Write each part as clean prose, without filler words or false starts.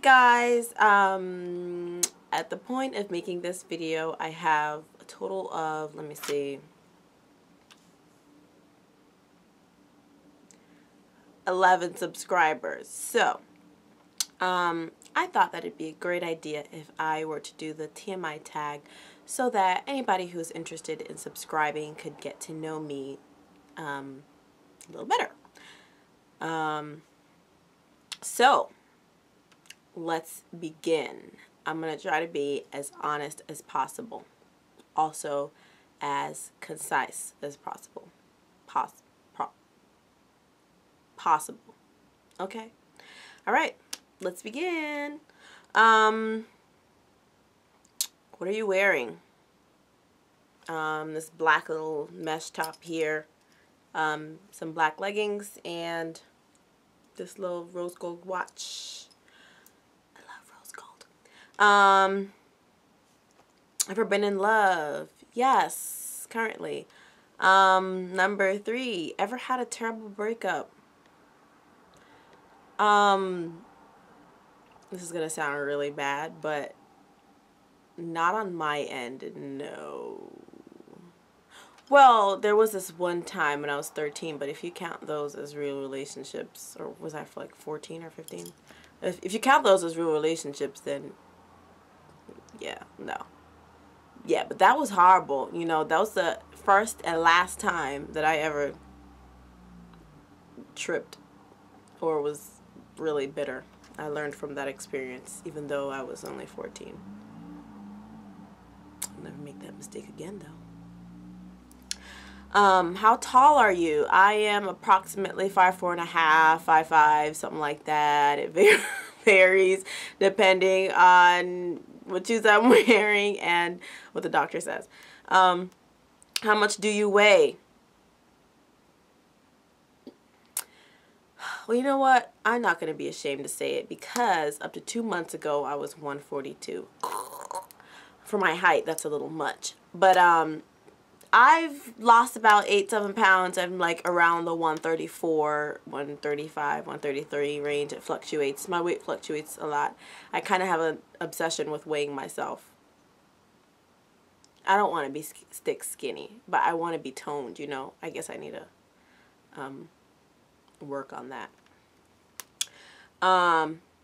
guys, at the point of making this video, I have a total of, let me see, 11 subscribers. So, I thought that it'd be a great idea if I were to do the TMI tag so that anybody who's interested in subscribing could get to know me a little better. So, let's begin. I'm going to try to be as honest as possible. Also, as concise as possible. Possible. Okay? Alright, let's begin. What are you wearing? This black little mesh top here. Some black leggings and this little rose gold watch. I love rose gold. Ever been in love? Yes, currently. Number 3, ever had a terrible breakup? This is gonna sound really bad, but not on my end, no. Well, there was this one time when I was 13, but if you count those as real relationships, or was I like 14 or 15? If you count those as real relationships, then yeah, no. Yeah, but that was horrible. You know, that was the first and last time that I ever tripped or was really bitter. I learned from that experience, even though I was only 14. I'll never make that mistake again, though. How tall are you? I am approximately 5'4.5", 5'5", something like that. It varies depending on what shoes I'm wearing and what the doctor says. How much do you weigh? Well, you know what? I'm not going to be ashamed to say it because up to 2 months ago, I was 142. For my height, that's a little much. But, I've lost about 8-7 pounds. I'm like around the 134, 135, 133 range. It fluctuates. My weight fluctuates a lot. I kind of have an obsession with weighing myself. I don't want to be stick skinny, but I want to be toned, you know. I guess I need to work on that.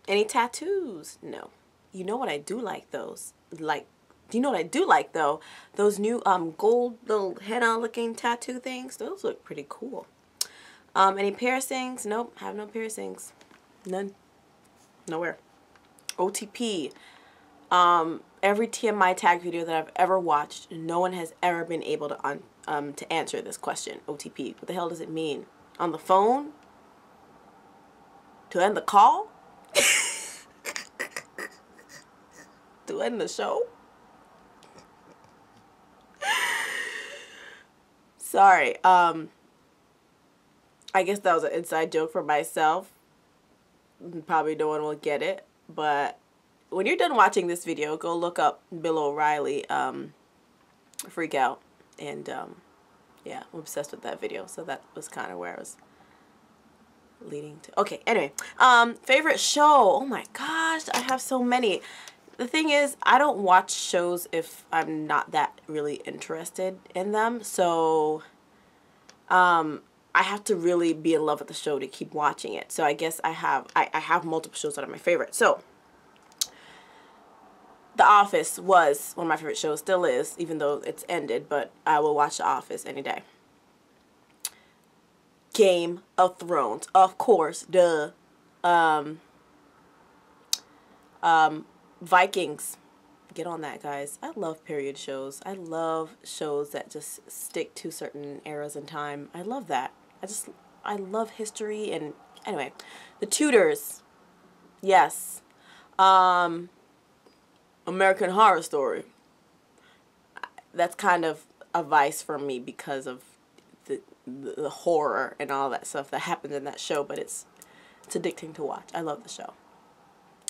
Any tattoos? No. You know what I do like those? Do you know what I do like though? Those new gold little henna looking tattoo things. Those look pretty cool. Any piercings? Nope, have no piercings. None. Nowhere. OTP. Every TMI tag video that I've ever watched, no one has ever been able to answer this question. OTP. What the hell does it mean? On the phone? To end the call? To end the show? Sorry, I guess that was an inside joke for myself. Probably no one will get it, but when you're done watching this video, go look up Bill O'Reilly, Freak Out, and, yeah, I'm obsessed with that video, so that was kind of where I was leading to. Okay, anyway, favorite show? Oh my gosh, I have so many. The thing is, I don't watch shows if I'm not that really interested in them. So, I have to really be in love with the show to keep watching it. So I guess I have multiple shows that are my favorite. So, The Office was one of my favorite shows. Still is, even though it's ended. But I will watch The Office any day. Game of Thrones, of course. Duh. Vikings. Get on that, guys. I love period shows. I love shows that just stick to certain eras in time. I love that. I love history. And anyway, The Tudors. Yes. American Horror Story. That's kind of a vice for me because of the horror and all that stuff that happens in that show, but it's addicting to watch. I love the show.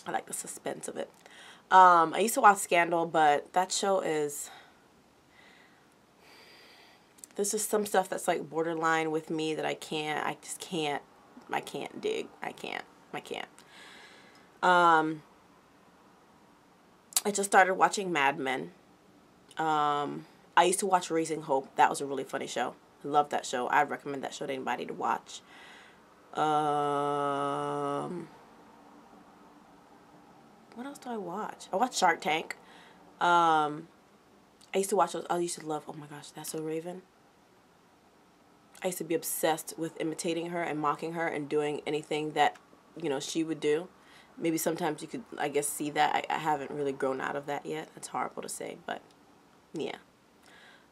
I like the suspense of it. I used to watch Scandal, but that show is, there's just some stuff that's like borderline with me that I just can't dig. I can't. I just started watching Mad Men. I used to watch Raising Hope. That was a really funny show. I love that show. I'd recommend that show to anybody to watch. What else do I watch? I watch Shark Tank. I used to watch those. I used to love, oh my gosh, That's So Raven. I used to be obsessed with imitating her and mocking her and doing anything that, you know, she would do. Maybe sometimes you could, I guess, see that. I haven't really grown out of that yet. It's horrible to say, but yeah.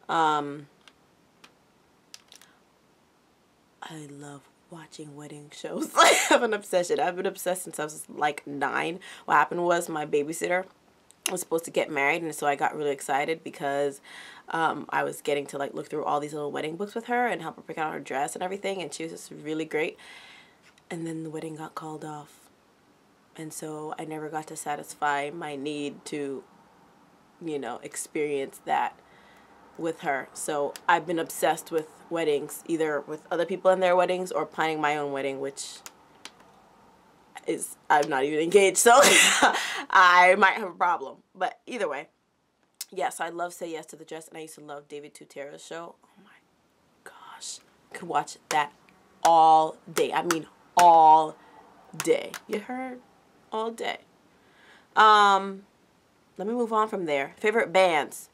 I love watching wedding shows. I have an obsession. I've been obsessed since I was like 9. What happened was my babysitter was supposed to get married, and so I got really excited because I was getting to like look through all these little wedding books with her and help her pick out her dress and everything, and she was just really great. And then the wedding got called off, and so I never got to satisfy my need to, you know, experience that with her. So I've been obsessed with weddings, either with other people in their weddings or planning my own wedding, which is, I'm not even engaged, so I might have a problem. But either way, yes, I love Say Yes to the Dress, and I used to love David Tutera's show. Oh my gosh, I could watch that all day. I mean all day. You heard? All day. Let me move on from there. Favorite bands.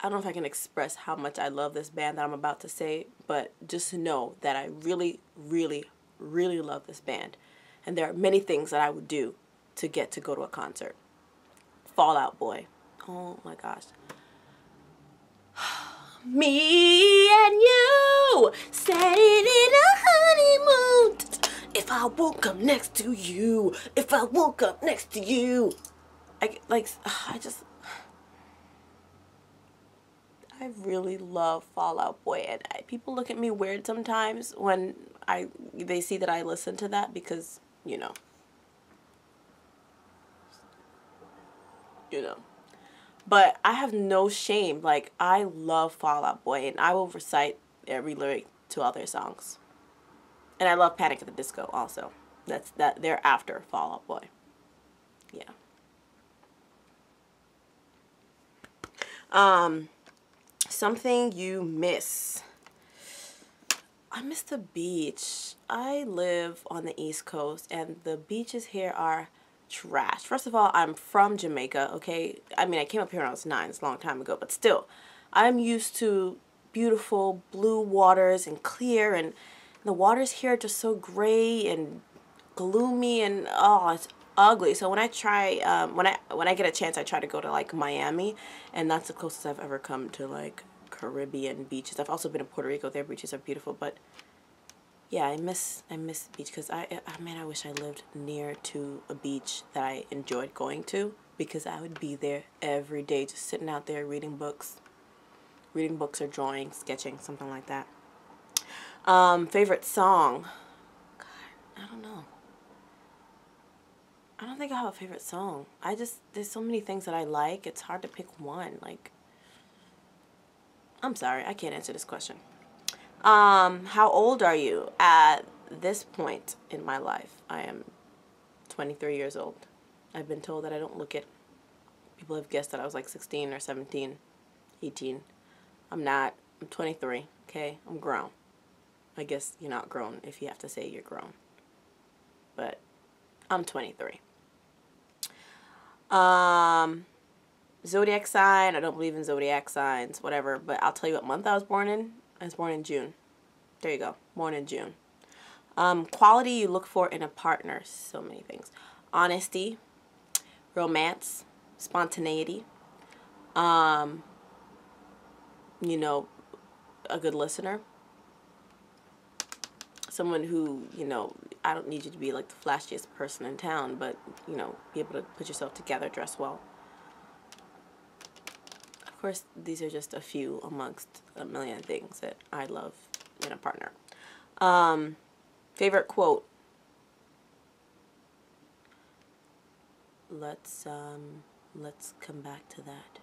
I don't know if I can express how much I love this band that I'm about to say, but just know that I really, really, really love this band. And there are many things that I would do to get to go to a concert. Fall Out Boy. Oh my gosh. Me and you sitting in a honeymoon. If I woke up next to you, if I woke up next to you. I really love Fall Out Boy, and people look at me weird sometimes when they see that I listen to that because, you know. But I have no shame. Like, I love Fall Out Boy, and I will recite every lyric to all their songs. And I love Panic at the Disco also. They're after Fall Out Boy. Yeah. Something you miss. I miss the beach. I live on the East Coast, and the beaches here are trash. First of all, I'm from Jamaica, okay? I mean, I came up here when I was 9. It's a long time ago, but still, I'm used to beautiful blue waters and clear, and the waters here are just so gray and gloomy, and oh, it's ugly. So when I try, when I get a chance, I try to go to like Miami, and that's the closest I've ever come to like Caribbean beaches. I've also been to Puerto Rico. Their beaches are beautiful, but yeah, I miss the beach because man, I wish I lived near to a beach that I enjoyed going to, because I would be there every day, just sitting out there reading books or drawing, sketching, something like that. Favorite song? God, I don't know. I don't think I have a favorite song. There's so many things that I like. It's hard to pick one. Like, I'm sorry, I can't answer this question. How old are you? At this point in my life, I am 23 years old. I've been told that I don't look it. People have guessed that I was like 16 or 17, 18. I'm not. I'm 23, okay? I'm grown. I guess you're not grown if you have to say you're grown. But I'm 23. Zodiac sign. I don't believe in zodiac signs, whatever. But I'll tell you what month I was born in. I was born in June. There you go. Born in June. Quality you look for in a partner. So many things. Honesty. Romance. Spontaneity. You know, a good listener. Someone who, you know, I don't need you to be like the flashiest person in town, but, you know, be able to put yourself together, dress well. Of course, these are just a few amongst a million things that I love in a partner. Favorite quote? Let's come back to that.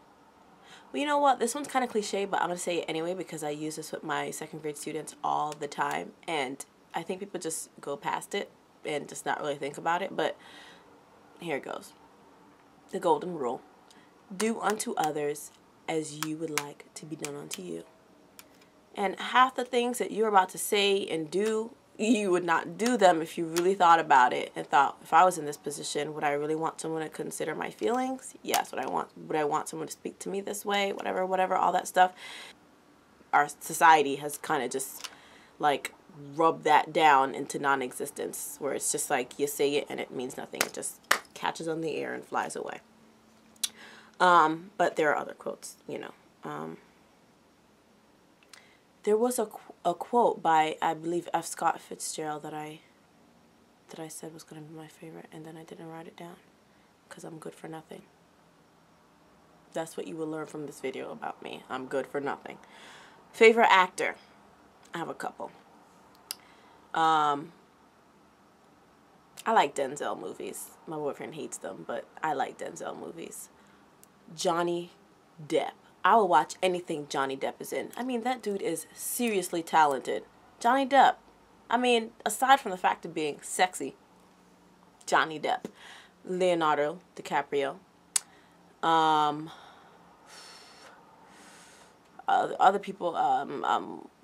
Well, you know what? This one's kind of cliche, but I'm going to say it anyway because I use this with my second grade students all the time, and I think people just go past it and just not really think about it. But here it goes. The golden rule. Do unto others as you would like to be done unto you. And half the things that you're about to say and do, you would not do them if you really thought about it and thought, if I was in this position, would I really want someone to consider my feelings? Yes. Would I want someone to speak to me this way? Whatever, all that stuff. Our society has kind of just like rubbed that down into non-existence, where it's just like you say it and it means nothing. It just catches on the air and flies away. But there are other quotes, you know. There was a quote by, I believe, F. Scott Fitzgerald that I said was going to be my favorite, and then I didn't write it down because I'm good for nothing. That's what you will learn from this video about me. I'm good for nothing. Favorite actor? I have a couple. I like Denzel movies. My boyfriend hates them, but I like Denzel movies. Johnny Depp. I will watch anything Johnny Depp is in. I mean, that dude is seriously talented. Johnny Depp. I mean, aside from the fact of being sexy, Johnny Depp. Leonardo DiCaprio. Other people,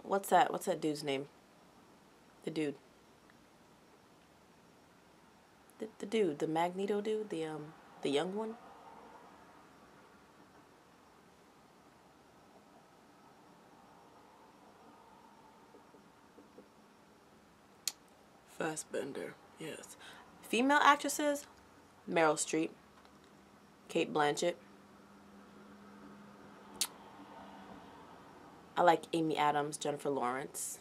what's that dude's name? The dude. The dude, the Magneto dude, the young one. Fassbender, yes. Female actresses, Meryl Streep, Kate Blanchett. I like Amy Adams, Jennifer Lawrence.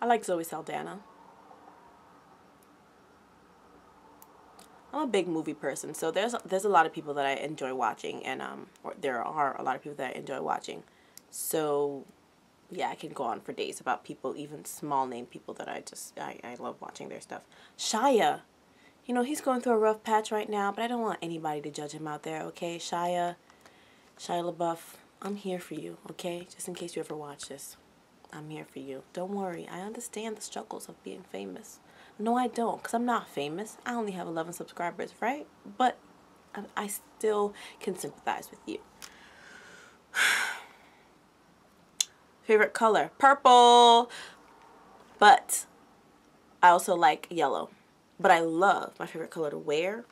I like Zoe Saldana. I'm a big movie person, so there's a lot of people that I enjoy watching, and or there are a lot of people that I enjoy watching. So yeah, I can go on for days about people, even small name people that I love watching their stuff. Shia, you know, he's going through a rough patch right now, but I don't want anybody to judge him out there, okay? Shia LaBeouf, I'm here for you, okay? Just in case you ever watch this. I'm here for you. Don't worry. I understand the struggles of being famous. No, I don't, because I'm not famous. I only have 11 subscribers, right? But I still can sympathize with you. Favorite color? Purple. But I also like yellow. But I love, my favorite color to wear,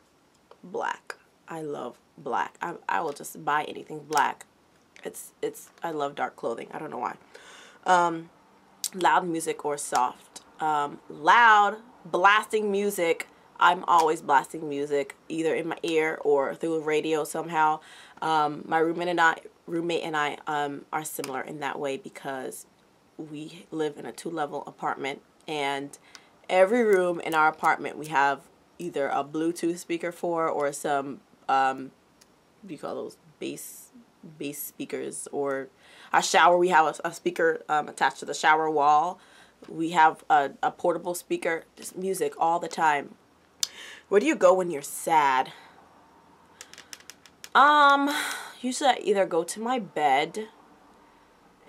black. I love black. I will just buy anything black. I love dark clothing. I don't know why. Loud music or soft? Loud, blasting music. I'm always blasting music, either in my ear or through a radio somehow. My roommate and I are similar in that way because we live in a 2-level apartment, and every room in our apartment we have either a Bluetooth speaker for, or some what do you call those, bass speakers, or our shower, we have a speaker attached to the shower wall. We have a portable speaker. Just music all the time. Where do you go when you're sad? Usually I either go to my bed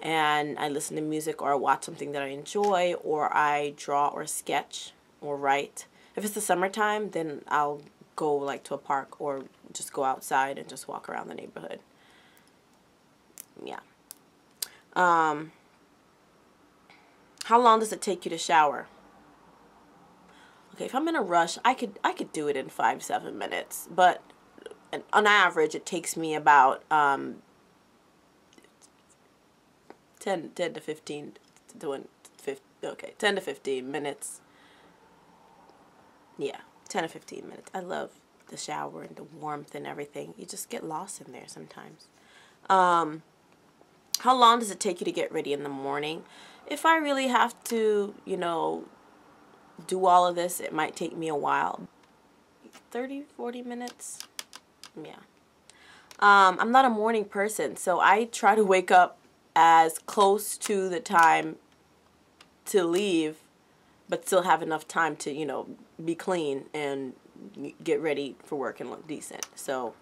and I listen to music, or I watch something that I enjoy, or I draw or sketch or write. If it's the summertime, then I'll go like to a park or just go outside and just walk around the neighborhood. Yeah. How long does it take you to shower? Okay, if I'm in a rush, I could do it in 5-7 minutes, but on average it takes me about 10 to 15 minutes. Yeah, 10 to 15 minutes. I love the shower and the warmth and everything. You just get lost in there sometimes. How long does it take you to get ready in the morning? If I really have to, you know, do all of this, it might take me a while. 30-40 minutes. Yeah. I'm not a morning person, so I try to wake up as close to the time to leave, but still have enough time to, you know, be clean and get ready for work and look decent. So,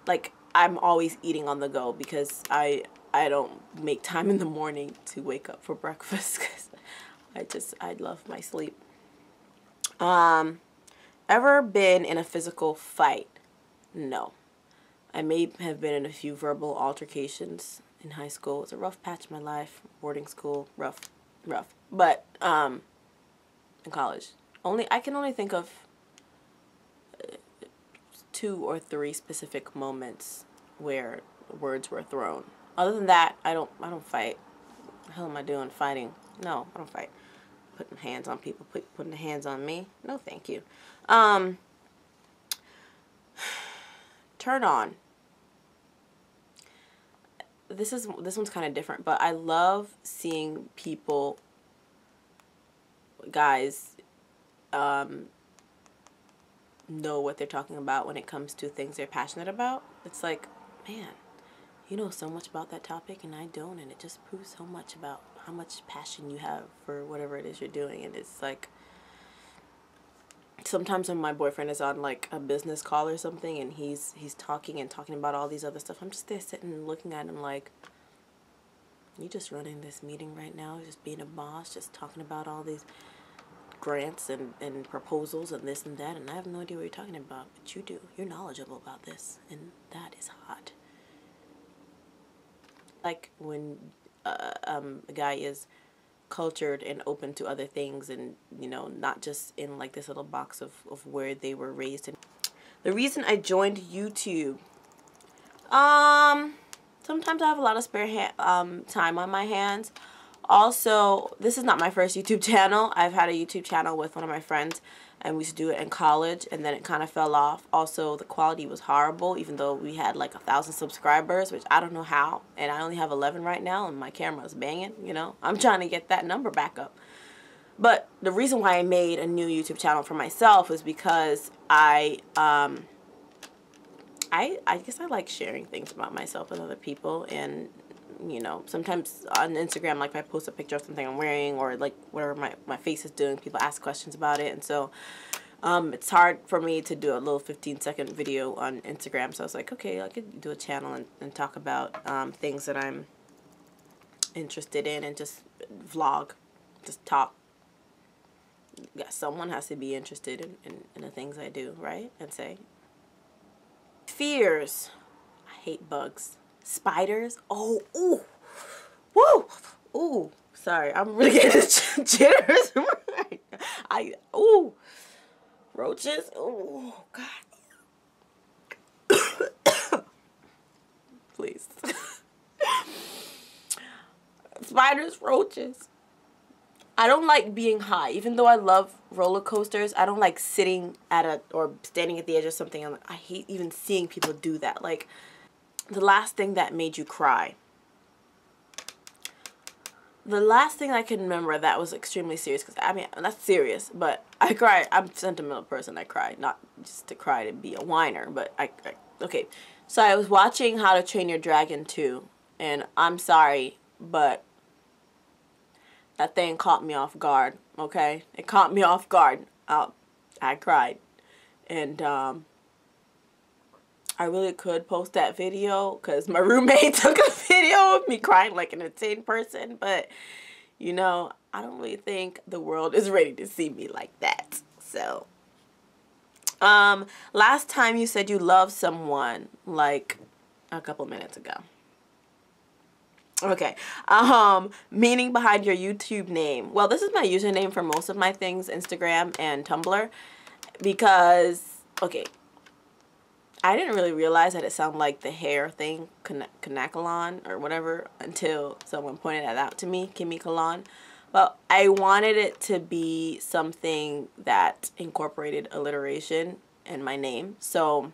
like, I'm always eating on the go because I I don't make time in the morning to wake up for breakfast because I love my sleep. Ever been in a physical fight? No. I may have been in a few verbal altercations in high school. It was a rough patch in my life. Boarding school, rough. But in college, I can only think of 2 or 3 specific moments where words were thrown. Other than that, I don't fight. What the hell am I doing fighting? No, I don't fight. Putting hands on people, putting the hands on me. No, thank you. Turn on. This one's kind of different, but I love seeing people, guys, know what they're talking about when it comes to things they're passionate about. It's like, man, you know so much about that topic and I don't, and it just proves so much about how much passion you have for whatever it is you're doing. And it's like, sometimes when my boyfriend is on like a business call or something and he's talking about all these other stuff, I'm just there sitting and looking at him like, you just running this meeting right now, just being a boss, just talking about all these grants and proposals and this and that, and I have no idea what you're talking about, but you do. You're knowledgeable about this, and that is hot. Like when a guy is cultured and open to other things, and you know, not just in like this little box of where they were raised. And the reason I joined YouTube, sometimes I have a lot of spare time on my hands. Also, this is not my first YouTube channel. I've had a YouTube channel with one of my friends, and we used to do it in college, and then it kind of fell off. Also, the quality was horrible, even though we had like 1,000 subscribers, which I don't know how, and I only have 11 right now, and my camera is banging, you know. I'm trying to get that number back up. But the reason why I made a new YouTube channel for myself is because I guess I like sharing things about myself with other people, and you know, sometimes on Instagram, like if I post a picture of something I'm wearing or like whatever my face is doing, people ask questions about it, and so it's hard for me to do a little 15-second video on Instagram. So I was like, okay, I could do a channel and talk about things that I'm interested in and just vlog, just talk. Yeah, someone has to be interested in the things I do, right? And say. Fears. I hate bugs. Spiders. Oh, ooh. Woo. Ooh. Sorry, I'm really getting jitters. Ooh. Roaches. Oh, God. Please. Spiders, roaches. I don't like being high. Even though I love roller coasters, I don't like sitting or standing at the edge of something. I hate even seeing people do that. Like, the last thing that made you cry. The last thing I can remember that was extremely serious, because I mean, that's serious, but I cry. I'm a sentimental person. I cry, not just to cry to be a whiner, but okay. So I was watching How to Train Your Dragon 2, and I'm sorry, but that thing caught me off guard, okay? It caught me off guard. I cried. And I really could post that video because my roommate took a video of me crying like an insane person. But, you know, I don't really think the world is ready to see me like that. So, last time you said you loved someone, like a couple minutes ago. Okay, meaning behind your YouTube name. Well, this is my username for most of my things, Instagram and Tumblr, because, okay, I didn't really realize that it sounded like the hair thing, KimmyKalon or whatever, until someone pointed that out to me, KimmyKalon. But I wanted it to be something that incorporated alliteration in my name, so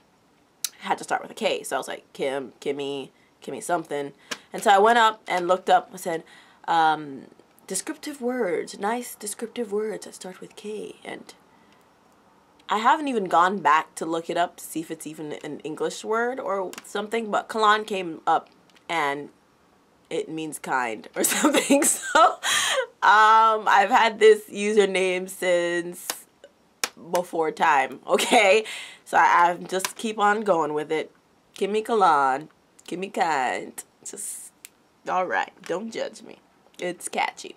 I had to start with a K. So I was like, Kim, Kimmy something. And so I went up and looked up. I said, descriptive words, nice descriptive words that start with K. And I haven't even gone back to look it up to see if it's even an English word or something. But Kalon came up and it means kind or something. So I've had this username since before time. Okay. So I just keep on going with it. KimmyKalon. Kimmy kind. Just Alright, don't judge me. It's catchy.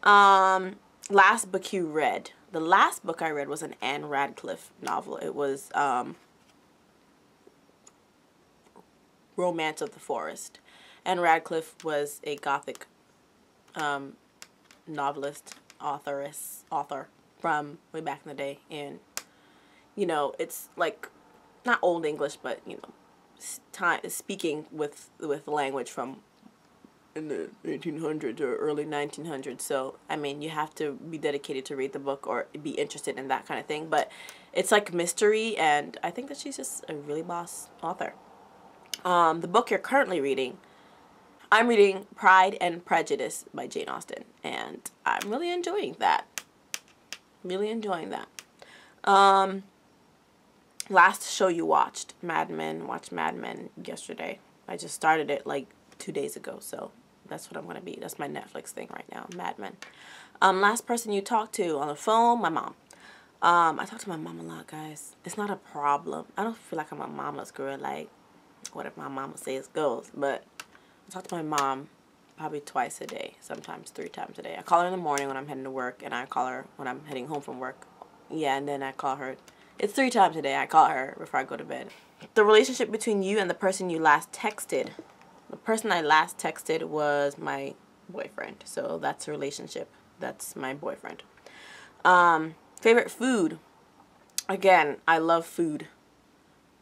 Last book you read. The last book I read was an Anne Radcliffe novel. It was Romance of the Forest. Anne Radcliffe was a Gothic novelist, author from way back in the day, and you know, it's like not old English, but you know, speaking with language from in the 1800s or early 1900s. So I mean, you have to be dedicated to read the book or be interested in that kind of thing. But it's like mystery, and I think that she's just a really boss author. The book you're currently reading, I'm reading Pride and Prejudice by Jane Austen, and I'm really enjoying that. Really enjoying that. Last show you watched, Mad Men. Watched Mad Men yesterday. I just started it like 2 days ago, so that's what I'm going to be. That's my Netflix thing right now, Mad Men. Last person you talked to on the phone, my mom. I talk to my mom a lot, guys. It's not a problem. I don't feel like I'm a mama's girl, like, whatever my mama says goes, but I talk to my mom probably twice a day, sometimes 3 times a day. I call her in the morning when I'm heading to work, and I call her when I'm heading home from work. Yeah, and then I call her. It's 3 times a day I call her before I go to bed. The relationship between you and the person you last texted. The person I last texted was my boyfriend. So that's a relationship. That's my boyfriend. Favorite food. Again, I love food.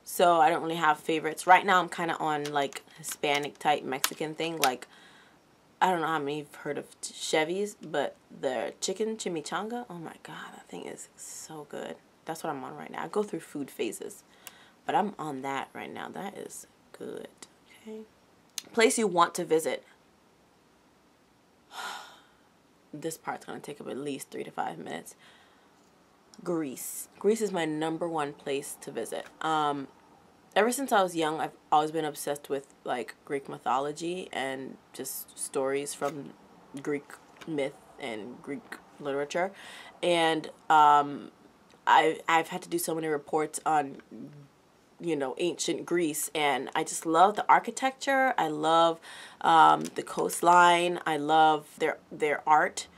So I don't really have favorites. Right now I'm kind of on like Hispanic type Mexican thing. Like, I don't know how many you've heard of Chevy's, but the chicken chimichanga, oh my god, that thing is so good. That's what I'm on right now. I go through food phases, but I'm on that right now. That is good. Okay. Place you want to visit. This part's going to take up at least 3 to 5 minutes. Greece. Greece is my #1 place to visit. Ever since I was young, I've always been obsessed with like Greek mythology and just stories from Greek myth and Greek literature. And I've had to do so many reports on, you know, ancient Greece, and I just love the architecture. I love the coastline. I love their art.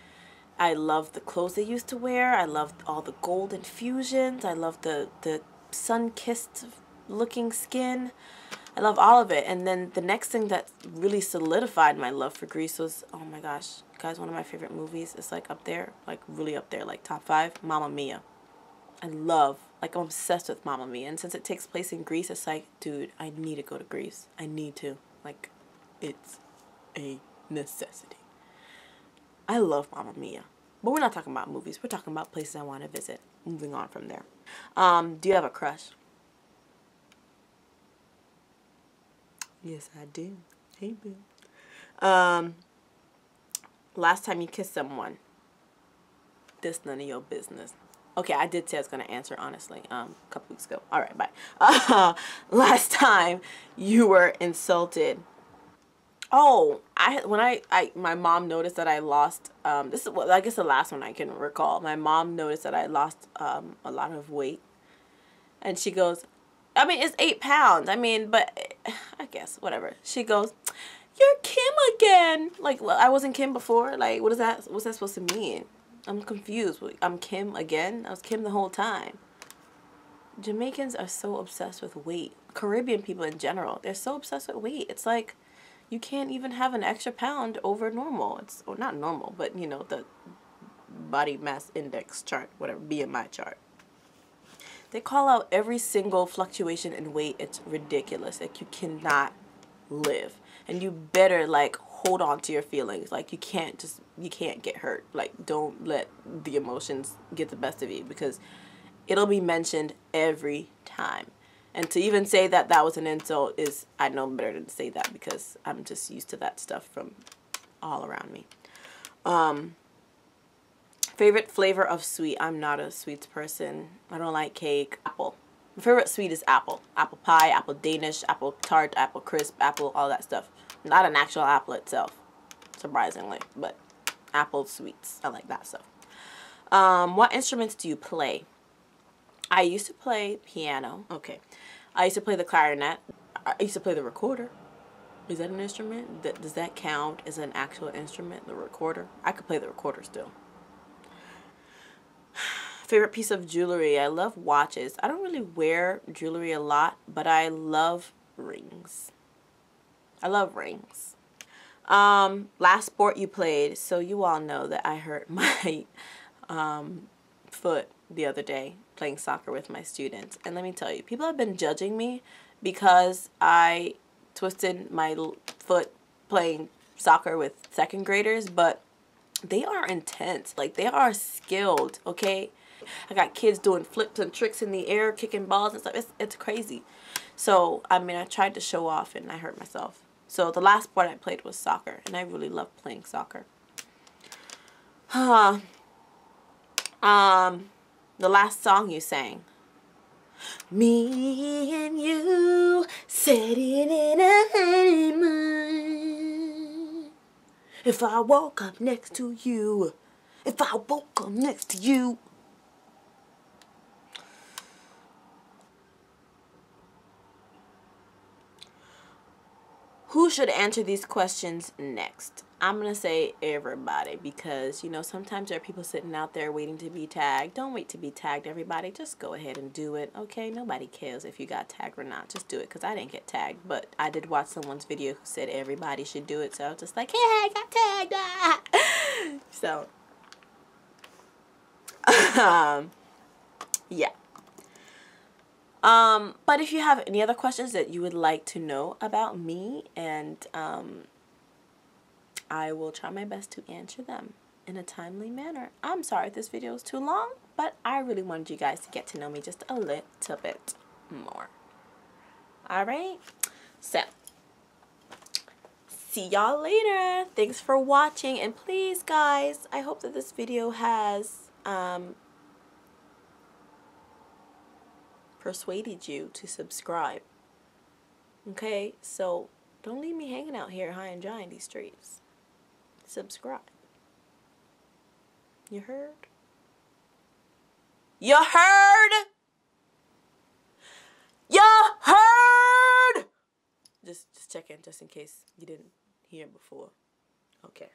I love the clothes they used to wear. I love all the gold infusions. I love the sun-kissed looking skin. I love all of it. And then the next thing that really solidified my love for Greece was, oh my gosh, guys, one of my favorite movies is like up there, like really up there, like top 5, Mamma Mia. I love, like, I'm obsessed with Mamma Mia. And since it takes place in Greece, it's like, dude, I need to go to Greece. I need to. Like, it's a necessity. I love Mamma Mia. But we're not talking about movies. We're talking about places I want to visit. Moving on from there. Do you have a crush? Yes, I do. Hey, boo. Last time you kissed someone. This none of your business. Okay, I did say I was going to answer honestly a couple weeks ago. All right, bye. Last time you were insulted. Oh, my mom noticed that I lost, this is, well, I guess the last one I can recall. My mom noticed that I lost a lot of weight. And she goes, I mean, it's 8 pounds. I mean, but I guess, whatever. She goes, you're Kim again. Like, well, I wasn't Kim before. Like, what's that supposed to mean? I'm confused. I'm Kim again? I was Kim the whole time. Jamaicans are so obsessed with weight. Caribbean people in general, they're so obsessed with weight. It's like, you can't even have an extra pound over normal. It's, or not normal, but, you know, the body mass index chart, whatever, BMI chart. They call out every single fluctuation in weight. It's ridiculous. Like, you cannot live. And you better, like, hold on to your feelings. Like, you can't get hurt. Like, don't let the emotions get the best of you, because it'll be mentioned every time. And to even say that that was an insult is, I know better than to say that, because I'm just used to that stuff from all around me. Favorite flavor of sweet. I'm not a sweets person. I don't like cake. Apple. My favorite sweet is apple. Apple pie, apple Danish, apple tart, apple crisp, apple, all that stuff. Not an actual apple itself, surprisingly, but apple sweets. I like that stuff. What instruments do you play? I used to play piano. Okay. I used to play the clarinet. I used to play the recorder. Is that an instrument? Does that count as an actual instrument? The recorder? I could play the recorder still. Favorite piece of jewelry? I love watches. I don't really wear jewelry a lot, but I love rings. I love rings. Last sport you played. So you all know that I hurt my foot the other day playing soccer with my students. And let me tell you, people have been judging me because I twisted my foot playing soccer with second graders, but they are intense. Like, they are skilled, okay? I got kids doing flips and tricks in the air, kicking balls and stuff. It's crazy. So, I mean, I tried to show off and I hurt myself. So, the last sport I played was soccer, and I really love playing soccer. The last song you sang. Me and you sitting in a honeymoon. If I woke up next to you. If I woke up next to you. Who should answer these questions next? I'm going to say everybody, because, you know, sometimes there are people sitting out there waiting to be tagged. Don't wait to be tagged, everybody. Just go ahead and do it, okay? Nobody cares if you got tagged or not. Just do it, because I didn't get tagged. But I did watch someone's video who said everybody should do it, so I was just like, hey, I got tagged. Ah. So, yeah. But if you have any other questions that you would like to know about me, and I will try my best to answer them in a timely manner. I'm sorry if this video is too long, but I really wanted you guys to get to know me just a little bit more. Alright, so see y'all later. Thanks for watching, and please guys, I hope that this video has persuaded you to subscribe. Okay, so don't leave me hanging out here high and dry in these streets. Subscribe. You heard? You heard? You heard? Just check in, just in case you didn't hear before. Okay.